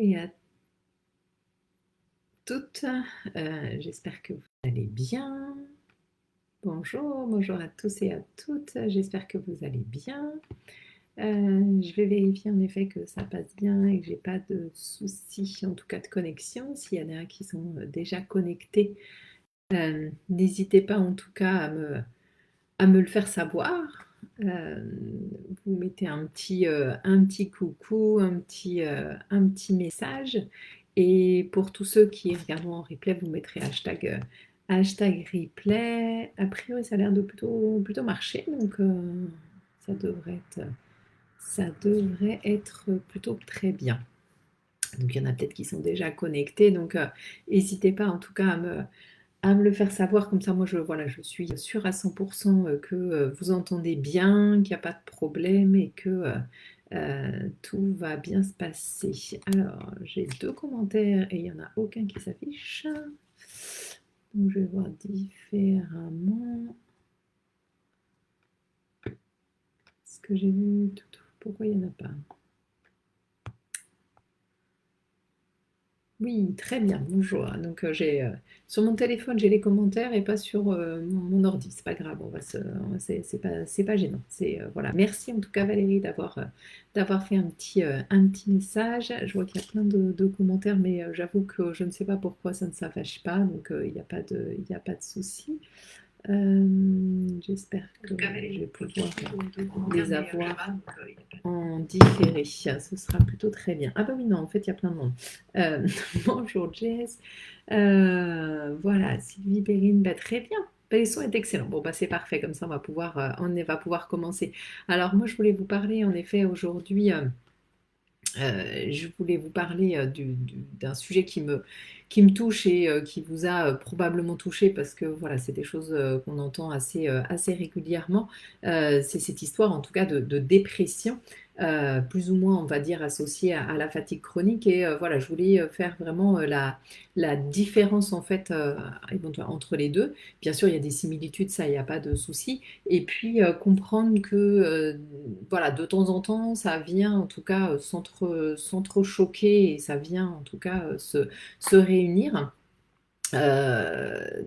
Et à toutes, j'espère que vous allez bien. Bonjour, bonjour à tous et à toutes, j'espère que vous allez bien. Je vais vérifier en effet que ça passe bien et que j'ai pas de soucis, en tout cas de connexion. S'il y en a qui sont déjà connectés, n'hésitez pas en tout cas à me le faire savoir. Vous mettez un petit coucou, un petit message. Et pour tous ceux qui regarderont en replay, vous mettrez hashtag replay. A priori, ça a l'air de plutôt marcher, donc ça devrait ça devrait être plutôt très bien. Donc il y en a peut-être qui sont déjà connectés, donc n'hésitez pas en tout cas à me le faire savoir, comme ça moi voilà, je suis sûre à 100% que vous entendez bien, qu'il n'y a pas de problème et que tout va bien se passer. Alors, j'ai 2 commentaires et il n'y en a aucun qui s'affiche. Donc je vais voir différemment ce que j'ai vu. Pourquoi il n'y en a pas? Oui, très bien, bonjour. Donc sur mon téléphone, j'ai les commentaires et pas sur mon ordi. C'est pas grave, c'est pas gênant. Voilà. Merci en tout cas Valérie d'avoir fait un petit message. Je vois qu'il y a plein de commentaires, mais j'avoue que je ne sais pas pourquoi ça ne s'affiche pas, donc il y a pas de souci. J'espère que je vais pouvoir les avoir en différé. Ce sera plutôt très bien. Ah bah oui, non, en fait, il y a plein de monde. Euh, bonjour Jess. Voilà, Sylvie Perrine, bah, très bien. Bah, les sons est excellent. Bon, bah, c'est parfait, comme ça on va pouvoir commencer. Alors moi, je voulais vous parler en effet aujourd'hui. Je voulais vous parler d'un sujet qui me touche et qui vous a probablement touché parce que voilà, c'est des choses qu'on entend assez régulièrement. C'est cette histoire en tout cas de dépression, plus ou moins on va dire associée à la fatigue chronique. Et voilà, je voulais faire vraiment la différence en fait entre les deux. Bien sûr, il y a des similitudes, ça, il n'y a pas de souci. Et puis comprendre que voilà, de temps en temps, ça vient en tout cas sans trop choquer et ça vient en tout cas se réunir.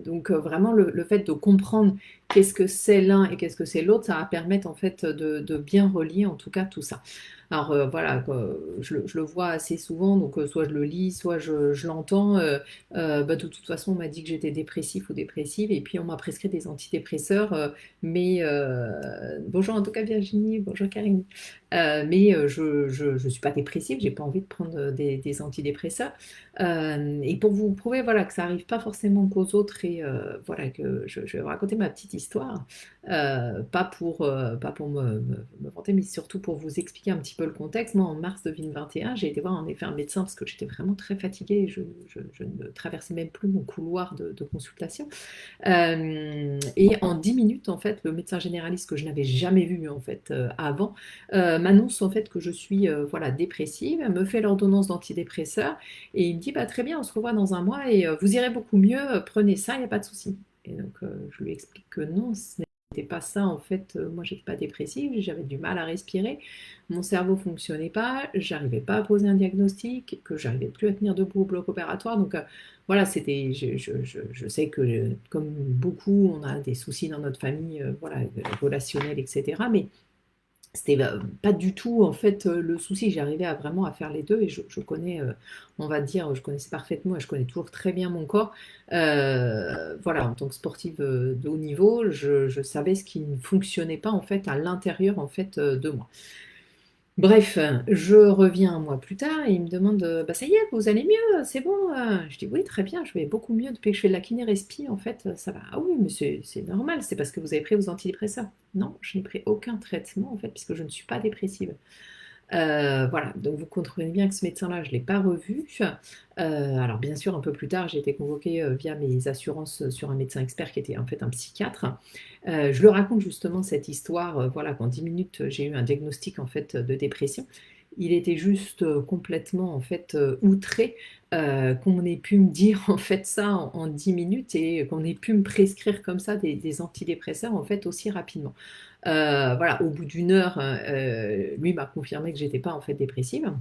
Donc vraiment le fait de comprendre qu'est-ce que c'est l'un et qu'est-ce que c'est l'autre, ça va permettre en fait de bien relier en tout cas tout ça. Alors voilà, je le vois assez souvent, donc soit je le lis, soit je l'entends. Bah, de toute façon, on m'a dit que j'étais dépressif ou dépressive, et puis on m'a prescrit des antidépresseurs. Mais bonjour en tout cas Virginie, bonjour Karine. Mais je suis pas dépressive, j'ai pas envie de prendre des antidépresseurs. Et pour vous prouver voilà, que ça n'arrive pas forcément qu'aux autres et voilà, que je vais vous raconter ma petite histoire, pas pour me vanter, mais surtout pour vous expliquer un petit peu le contexte. Moi, en mars 2021, j'ai été voir en effet un médecin parce que j'étais vraiment très fatiguée et je ne traversais même plus mon couloir de consultation. Et en 10 minutes, en fait, le médecin généraliste que je n'avais jamais vu en fait avant m'annonce en fait que je suis voilà, dépressive, me fait l'ordonnance d'antidépresseurs et il me dit bah, très bien, on se revoit dans un mois et vous irez beaucoup mieux, prenez ça, il n'y a pas de souci. Et donc je lui explique que non, ce n'était pas ça en fait. Moi, j'étais pas dépressive, j'avais du mal à respirer, mon cerveau fonctionnait pas, j'arrivais pas à poser un diagnostic, que j'arrivais plus à tenir debout au bloc opératoire. Donc voilà, c'était, je sais que comme beaucoup, on a des soucis dans notre famille, voilà, relationnels, etc. Mais c'était pas du tout en fait le souci. J'arrivais à vraiment à faire les deux et je connais, on va dire, je connaissais parfaitement et je connais toujours très bien mon corps. Voilà, en tant que sportive de haut niveau, je savais ce qui ne fonctionnait pas en fait à l'intérieur en fait de moi. Bref, je reviens un mois plus tard et il me demande bah ça y est, vous allez mieux, c'est bon. Je dis oui, très bien, je vais beaucoup mieux depuis que je fais de la kiné-respi, en fait, ça va. Ah oui, mais c'est normal, c'est parce que vous avez pris vos antidépresseurs. Non, je n'ai pris aucun traitement en fait, puisque je ne suis pas dépressive. Voilà, donc vous comprenez bien que ce médecin-là, je ne l'ai pas revu. Alors bien sûr, un peu plus tard, j'ai été convoquée via mes assurances sur un médecin expert qui était en fait un psychiatre. Je le raconte justement cette histoire, voilà, qu'en 10 minutes, j'ai eu un diagnostic en fait de dépression. Il était juste complètement en fait outré qu'on ait pu me dire en fait ça en 10 minutes et qu'on ait pu me prescrire comme ça des antidépresseurs en fait aussi rapidement. Voilà, au bout d'une heure, lui m'a confirmé que j'étais pas en fait dépressive.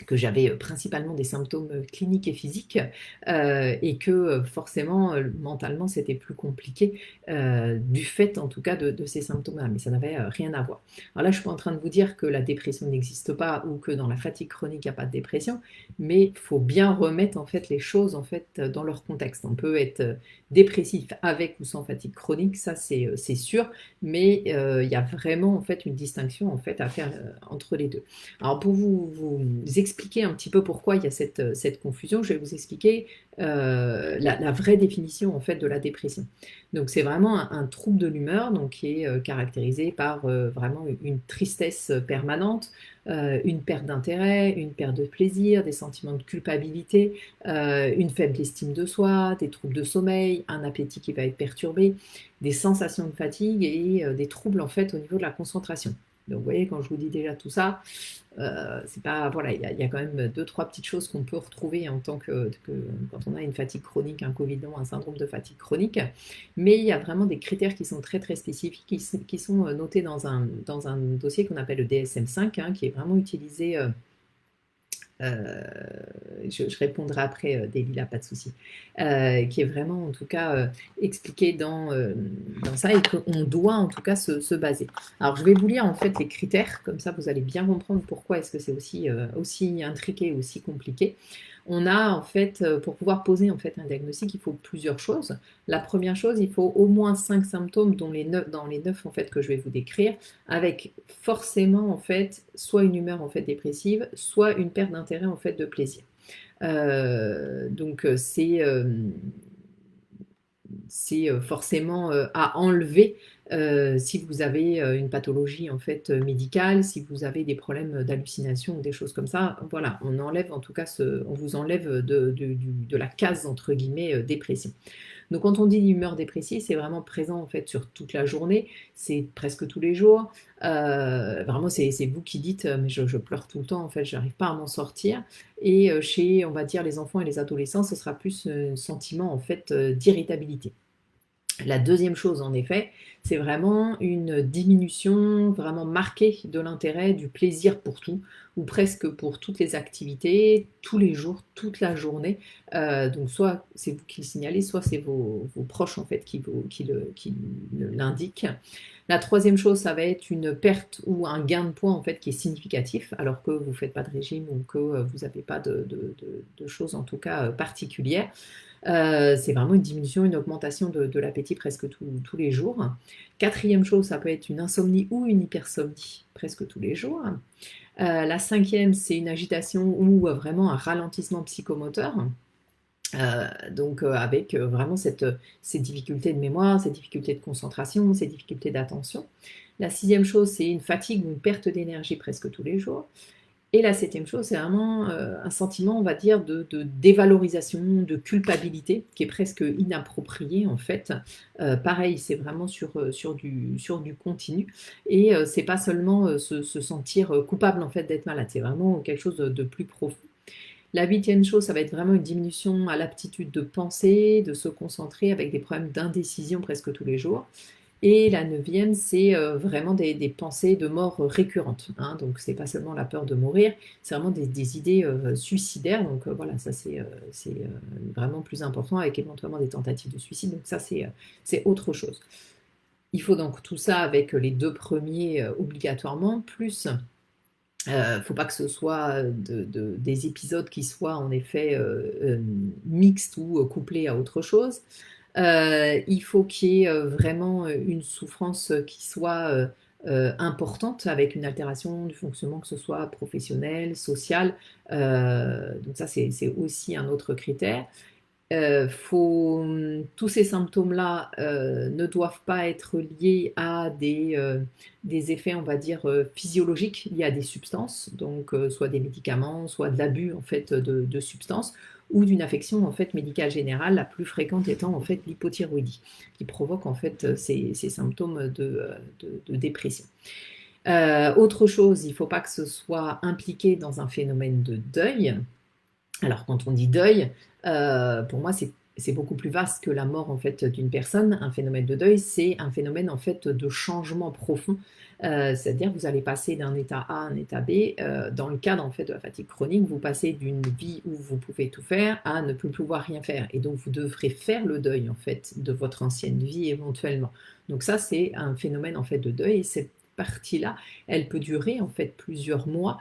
que j'avais principalement des symptômes cliniques et physiques et que forcément mentalement c'était plus compliqué du fait en tout cas de ces symptômes-là, mais ça n'avait rien à voir. Alors là je suis pas en train de vous dire que la dépression n'existe pas ou que dans la fatigue chronique il n'y a pas de dépression, mais il faut bien remettre en fait les choses en fait dans leur contexte. On peut être dépressif avec ou sans fatigue chronique, ça c'est sûr, mais il y a vraiment en fait une distinction en fait à faire entre les deux. Alors pour vous expliquer un petit peu pourquoi il y a cette confusion, je vais vous expliquer la vraie définition en fait de la dépression. Donc c'est vraiment un trouble de l'humeur donc, qui est caractérisé par vraiment une tristesse permanente, une perte d'intérêt, une perte de plaisir, des sentiments de culpabilité, une faible estime de soi, des troubles de sommeil, un appétit qui va être perturbé, des sensations de fatigue et des troubles en fait au niveau de la concentration. Donc vous voyez, quand je vous dis déjà tout ça, c'est pas, voilà, il y a quand même deux, trois petites choses qu'on peut retrouver en tant que quand on a une fatigue chronique, un Covid long, un syndrome de fatigue chronique. Mais il y a vraiment des critères qui sont très très spécifiques, qui sont notés dans un dossier qu'on appelle le DSM-5, hein, qui est vraiment utilisé. Euh, je répondrai après, Delilah, pas de souci, qui est vraiment en tout cas expliqué dans ça et qu'on doit en tout cas se baser. Alors je vais vous lire en fait les critères, comme ça vous allez bien comprendre pourquoi est-ce que c'est aussi intriqué, aussi compliqué. On a en fait, pour pouvoir poser en fait un diagnostic, il faut plusieurs choses. La première chose, il faut au moins 5 symptômes dont dans les 9 en fait que je vais vous décrire, avec forcément en fait soit une humeur en fait dépressive, soit une perte d'intérêt en fait de plaisir. Donc c'est forcément à enlever si vous avez une pathologie en fait médicale, si vous avez des problèmes d'hallucination ou des choses comme ça. Voilà, on enlève en tout cas on vous enlève de la case entre guillemets dépression. Donc quand on dit humeur dépressive, c'est vraiment présent en fait sur toute la journée, c'est presque tous les jours. Vraiment, c'est vous qui dites, mais je pleure tout le temps, en fait, je n'arrive pas à m'en sortir. Et chez, on va dire, les enfants et les adolescents, ce sera plus un sentiment en fait d'irritabilité. La deuxième chose, en effet, c'est vraiment une diminution vraiment marquée de l'intérêt, du plaisir pour tout, ou presque pour toutes les activités, tous les jours, toute la journée. Donc soit c'est vous qui le signalez, soit c'est vos proches en fait qui l'indiquent. La troisième chose, ça va être une perte ou un gain de poids en fait qui est significatif, alors que vous ne faites pas de régime ou que vous n'avez pas de choses en tout cas particulières. C'est vraiment une diminution, une augmentation de l'appétit presque tous les jours. Quatrième chose, ça peut être une insomnie ou une hypersomnie presque tous les jours. La cinquième, c'est une agitation ou vraiment un ralentissement psychomoteur. Donc avec vraiment ces difficultés de mémoire, ces difficultés de concentration, ces difficultés d'attention. La sixième chose, c'est une fatigue ou une perte d'énergie presque tous les jours. Et la septième chose, c'est vraiment un sentiment, on va dire, de dévalorisation, de culpabilité, qui est presque inapproprié en fait. Pareil, c'est vraiment sur du continu. Et c'est pas seulement se sentir coupable en fait d'être malade, c'est vraiment quelque chose de plus profond. La huitième chose, ça va être vraiment une diminution à l'aptitude de penser, de se concentrer avec des problèmes d'indécision presque tous les jours. Et la neuvième, c'est vraiment des pensées de mort récurrentes, hein. Donc, c'est pas seulement la peur de mourir, c'est vraiment des idées suicidaires. Donc, voilà, ça c'est vraiment plus important avec éventuellement des tentatives de suicide. Donc, ça c'est autre chose. Il faut donc tout ça avec les deux premiers obligatoirement, plus faut pas que ce soit des épisodes qui soient en effet mixtes ou couplés à autre chose. Il faut qu'il y ait vraiment une souffrance qui soit importante avec une altération du fonctionnement, que ce soit professionnel, social. Donc ça, c'est aussi un autre critère. Tous ces symptômes-là ne doivent pas être liés à des effets, on va dire, physiologiques liés à des substances, donc soit des médicaments, soit de l'abus en fait de substances, ou d'une affection en fait médicale générale, la plus fréquente étant en fait l'hypothyroïdie, qui provoque en fait ces symptômes de dépression. Autre chose, il ne faut pas que ce soit impliqué dans un phénomène de deuil. Alors quand on dit deuil, pour moi c'est c'est beaucoup plus vaste que la mort en fait d'une personne. Un phénomène de deuil, c'est un phénomène en fait de changement profond. C'est-à-dire que vous allez passer d'un état A à un état B. Dans le cadre en fait de la fatigue chronique, vous passez d'une vie où vous pouvez tout faire à ne plus pouvoir rien faire. Et donc vous devrez faire le deuil en fait de votre ancienne vie éventuellement. Donc ça, c'est un phénomène en fait de deuil. Et cette partie-là, elle peut durer en fait plusieurs mois.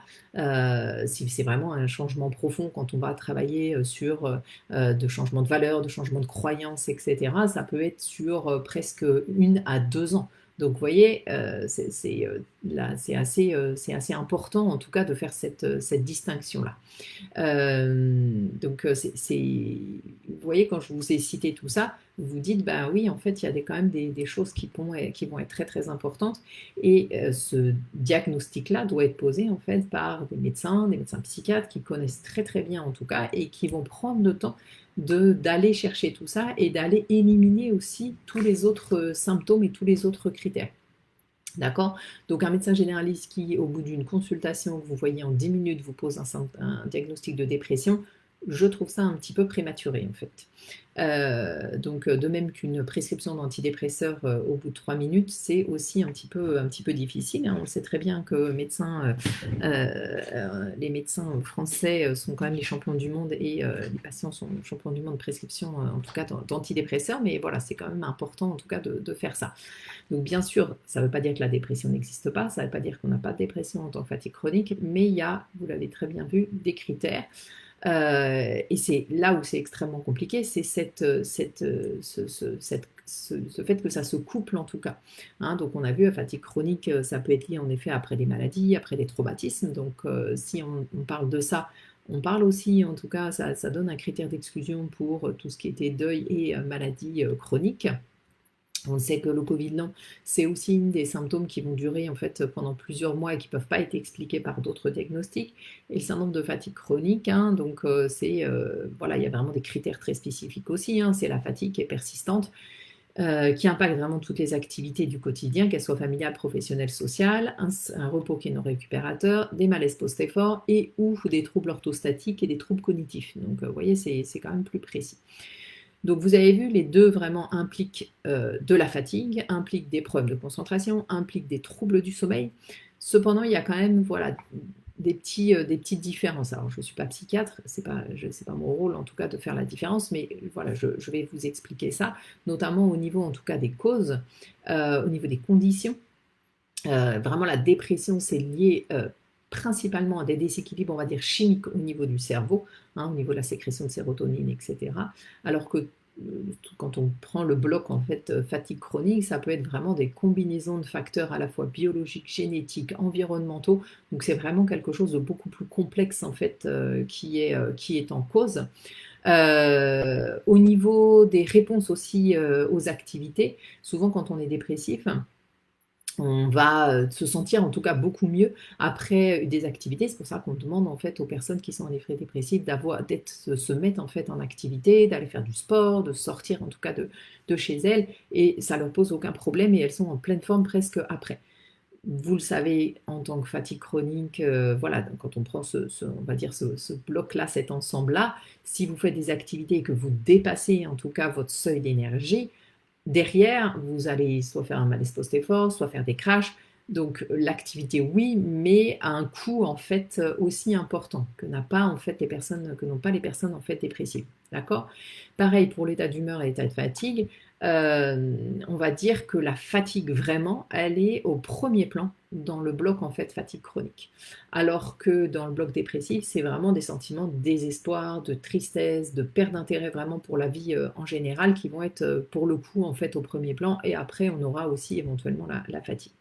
Si c'est vraiment un changement profond, quand on va travailler sur de changement de valeur, de changement de croyance, etc., ça peut être sur presque 1 à 2 ans. Donc, vous voyez, là, c'est assez important, en tout cas, de faire cette distinction-là. Donc, vous voyez, quand je vous ai cité tout ça, vous vous dites, bah oui, en fait, il y a quand même des choses qui vont être très, très importantes. Et ce diagnostic-là doit être posé, en fait, par des médecins psychiatres qui connaissent très, très bien, en tout cas, et qui vont prendre le temps d'aller chercher tout ça et d'aller éliminer aussi tous les autres symptômes et tous les autres critères. D'accord? Donc un médecin généraliste qui, au bout d'une consultation que vous voyez en 10 minutes, vous pose un diagnostic de dépression, je trouve ça un petit peu prématuré en fait. Donc de même qu'une prescription d'antidépresseurs au bout de 3 minutes, c'est aussi un petit peu difficile, hein. On sait très bien que les médecins français sont quand même les champions du monde et les patients sont champions du monde de prescription, en tout cas d'antidépresseurs, mais voilà, c'est quand même important en tout cas de faire ça. Donc bien sûr, ça ne veut pas dire que la dépression n'existe pas, ça ne veut pas dire qu'on n'a pas de dépression en tant que fatigue chronique, mais il y a, vous l'avez très bien vu, des critères. Et c'est là où c'est extrêmement compliqué, c'est ce fait que ça se couple en tout cas. Hein, donc on a vu, la fatigue chronique, ça peut être lié en effet après des maladies, après des traumatismes. Donc si on parle de ça, on parle aussi, en tout cas, ça donne un critère d'exclusion pour tout ce qui était deuil et maladie chronique. On sait que le Covid long, c'est aussi une des symptômes qui vont durer en fait pendant plusieurs mois et qui ne peuvent pas être expliqués par d'autres diagnostics. Et le syndrome de fatigue chronique, hein, donc voilà, il y a vraiment des critères très spécifiques aussi. Hein, c'est la fatigue qui est persistante, qui impacte vraiment toutes les activités du quotidien, qu'elles soient familiales, professionnelles, sociales, un repos qui est non récupérateur, des malaises post-effort et ou des troubles orthostatiques et des troubles cognitifs. Donc vous voyez, c'est quand même plus précis. Donc vous avez vu, les deux vraiment impliquent de la fatigue, impliquent des problèmes de concentration, impliquent des troubles du sommeil. Cependant, il y a quand même voilà, des petites différences. Alors je ne suis pas psychiatre, c'est pas mon rôle en tout cas de faire la différence, mais voilà, je vais vous expliquer ça, notamment au niveau en tout cas des causes, au niveau des conditions. Vraiment la dépression, c'est lié principalement à des déséquilibres, on va dire, chimiques au niveau du cerveau, hein, au niveau de la sécrétion de sérotonine, etc. Alors que quand on prend le bloc en fait fatigue chronique, ça peut être vraiment des combinaisons de facteurs à la fois biologiques, génétiques, environnementaux. Donc c'est vraiment quelque chose de beaucoup plus complexe en fait qui est en cause. Au niveau des réponses aussi aux activités, souvent quand on est dépressif, on va se sentir en tout cas beaucoup mieux après des activités. C'est pour ça qu'on demande en fait aux personnes qui sont en effet dépressives se mettre en fait en activité, d'aller faire du sport, de sortir en tout cas de chez elles, et ça leur pose aucun problème et elles sont en pleine forme presque après. Vous le savez, en tant que fatigue chronique, voilà, donc quand on prend on va dire ce bloc-là, cet ensemble-là, si vous faites des activités et que vous dépassez en tout cas votre seuil d'énergie, derrière, vous allez soit faire un malaise post-effort, soit faire des crashs. Donc l'activité, oui, mais à un coût en fait aussi important que n'ont pas les personnes en fait dépressives. D'accord? Pareil pour l'état d'humeur et l'état de fatigue. On va dire que la fatigue vraiment, elle est au premier plan dans le bloc en fait fatigue chronique. Alors que dans le bloc dépressif, c'est vraiment des sentiments de désespoir, de tristesse, de perte d'intérêt vraiment pour la vie en général qui vont être pour le coup en fait au premier plan, et après on aura aussi éventuellement la fatigue.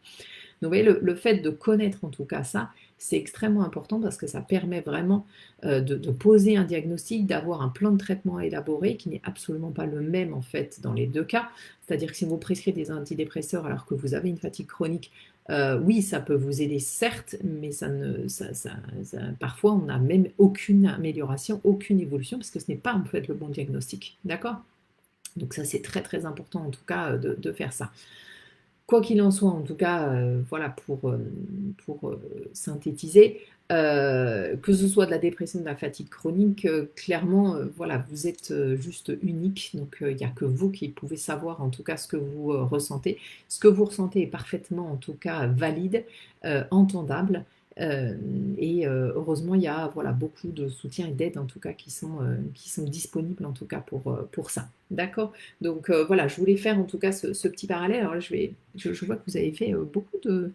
Donc vous voyez, le fait de connaître en tout cas ça, c'est extrêmement important parce que ça permet vraiment de poser un diagnostic, d'avoir un plan de traitement élaboré qui n'est absolument pas le même en fait dans les deux cas. C'est-à-dire que si vous prescrivez des antidépresseurs alors que vous avez une fatigue chronique, oui, ça peut vous aider certes, mais parfois on n'a même aucune amélioration, aucune évolution parce que ce n'est pas en fait le bon diagnostic. D'accord? Donc ça c'est très très important en tout cas de faire ça. Quoi qu'il en soit, en tout cas, voilà, pour synthétiser, que ce soit de la dépression, de la fatigue chronique, clairement, voilà, vous êtes juste unique, donc il n'y a que vous qui pouvez savoir en tout cas ce que vous ressentez. Ce que vous ressentez est parfaitement, en tout cas, valide, entendable. euh, et heureusement, il y a voilà, beaucoup de soutien et d'aide en tout cas qui sont disponibles en tout cas pour ça. D'accord? Donc voilà, je voulais faire en tout cas ce petit parallèle. Alors là, je vois que vous avez fait beaucoup de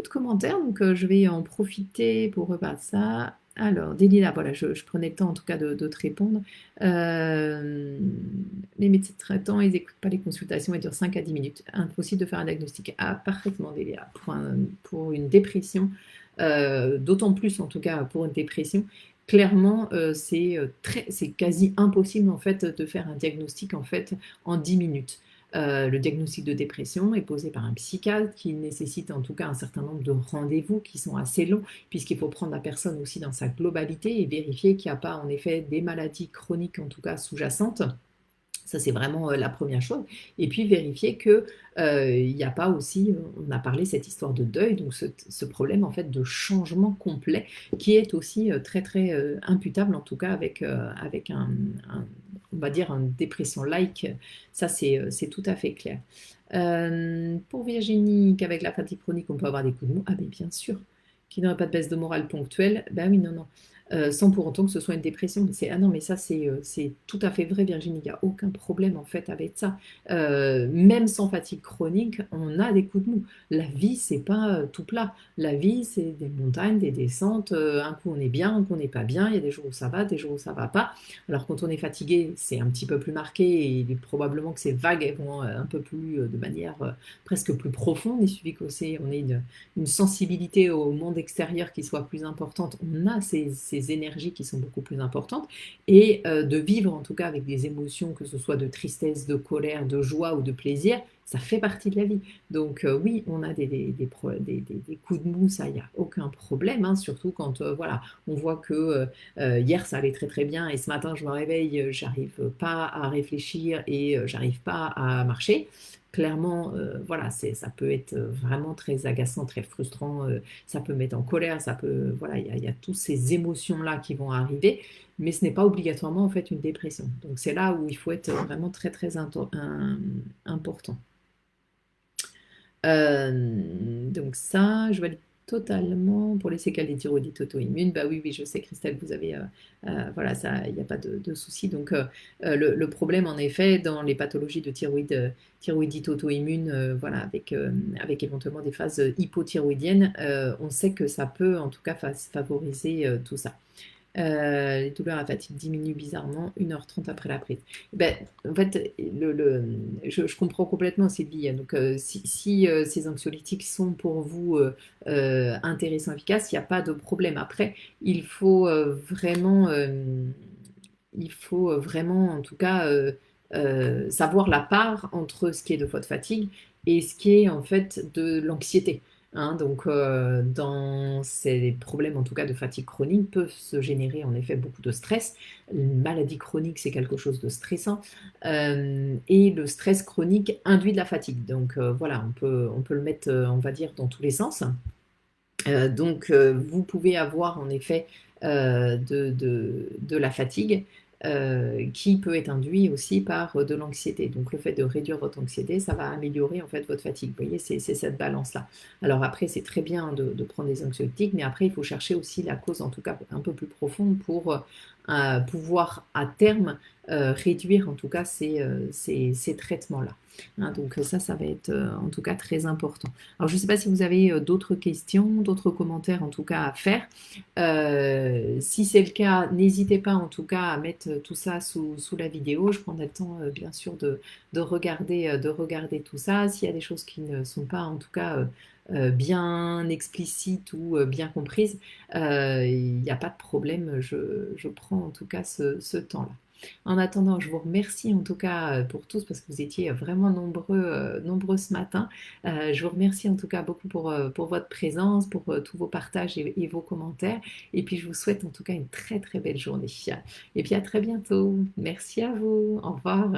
commentaires, donc je vais en profiter pour repartir ça. Alors, Delilah, voilà, je prenais le temps en tout cas de te répondre. Euh, les médecins traitants, ils n'écoutent pas les consultations, elles durent 5 à 10 minutes. Impossible de faire un diagnostic. Ah, parfaitement, Delilah. Pour une dépression, d'autant plus en tout cas pour une dépression, clairement, c'est quasi impossible en fait de faire un diagnostic en fait en 10 minutes. Le diagnostic de dépression est posé par un psychiatre qui nécessite en tout cas un certain nombre de rendez-vous qui sont assez longs puisqu'il faut prendre la personne aussi dans sa globalité et vérifier qu'il n'y a pas en effet des maladies chroniques en tout cas sous-jacentes. Ça, c'est vraiment la première chose. Et puis vérifier que il n'y a pas aussi, on a parlé cette histoire de deuil, donc ce problème en fait de changement complet qui est aussi très très imputable en tout cas avec on va dire une dépression like. Ça, c'est tout à fait clair. Pour Virginie, qu'avec la fatigue chronique, on peut avoir des coups de mou. Ah, mais bien sûr. Qui n'aurait pas de baisse de morale ponctuelle. Ben oui, non, non. Sans pour autant que ce soit une dépression. Ah non, mais ça, c'est tout à fait vrai, Virginie. Il n'y a aucun problème, en fait, avec ça. Même sans fatigue chronique, on a des coups de mou. La vie, c'est pas tout plat. La vie, c'est des montagnes, des descentes. Un coup, on est bien, un coup, on n'est pas bien. Il y a des jours où ça va, des jours où ça va pas. Alors, quand on est fatigué, c'est un petit peu plus marqué et probablement que ces vagues elles vont un peu plus, de manière presque plus profonde. Il suffit qu'on ait une sensibilité au monde extérieur qui soit plus importante. On a ces énergies qui sont beaucoup plus importantes et de vivre en tout cas avec des émotions, que ce soit de tristesse, de colère, de joie ou de plaisir, ça fait partie de la vie. Donc oui, on a des coups de mou, ça, il n'y a aucun problème, hein, surtout quand voilà, on voit que hier ça allait très très bien et ce matin je me réveille, j'arrive pas à réfléchir et j'arrive pas à marcher. Clairement, voilà, ça peut être vraiment très agaçant, très frustrant, ça peut mettre en colère, voilà, il y a toutes ces émotions-là qui vont arriver, mais ce n'est pas obligatoirement en fait une dépression. Donc c'est là où il faut être vraiment très très important. Donc ça, je valide totalement pour les séquelles des thyroïdites auto-immunes. Bah oui, oui, je sais, Christelle, vous avez, voilà, ça, il n'y a pas de souci. Donc le problème, en effet, dans les pathologies de thyroïdite auto-immune, voilà, avec éventuellement des phases hypothyroïdiennes, on sait que ça peut, en tout cas, favoriser tout ça. Les douleurs à fatigue diminuent bizarrement 1h30 après la prise. Ben, en fait, je comprends complètement Sylvie, hein. Donc, si ces anxiolytiques sont pour vous intéressants, efficaces, il n'y a pas de problème. Après, il faut vraiment, en tout cas, savoir la part entre ce qui est de votre fatigue et ce qui est en fait de l'anxiété. Hein. Donc, dans ces problèmes, en tout cas de fatigue chronique, peuvent se générer en effet beaucoup de stress. Une maladie chronique, c'est quelque chose de stressant. Et le stress chronique induit de la fatigue. Donc, voilà, on peut le mettre, on va dire, dans tous les sens. Donc, vous pouvez avoir en effet de la fatigue qui peut être induite aussi par de l'anxiété. Donc, le fait de réduire votre anxiété, ça va améliorer en fait votre fatigue. Vous voyez, c'est cette balance-là. Alors après, c'est très bien de prendre des anxiolytiques, mais après, il faut chercher aussi la cause, en tout cas un peu plus profonde, pour pouvoir à terme réduire en tout cas ces traitements-là. Hein, donc ça va être en tout cas très important. Alors je ne sais pas si vous avez d'autres questions, d'autres commentaires en tout cas à faire. Si c'est le cas, n'hésitez pas en tout cas à mettre tout ça sous la vidéo. Je prendrai le temps bien sûr de regarder tout ça. S'il y a des choses qui ne sont pas en tout cas bien explicites ou bien comprises, il n'y a pas de problème. Je prends en tout cas ce temps-là. En attendant, je vous remercie en tout cas pour tous parce que vous étiez vraiment nombreux ce matin. Je vous remercie en tout cas beaucoup pour votre présence, pour tous vos partages et vos commentaires. Et puis je vous souhaite en tout cas une très très belle journée. Et puis à très bientôt. Merci à vous. Au revoir.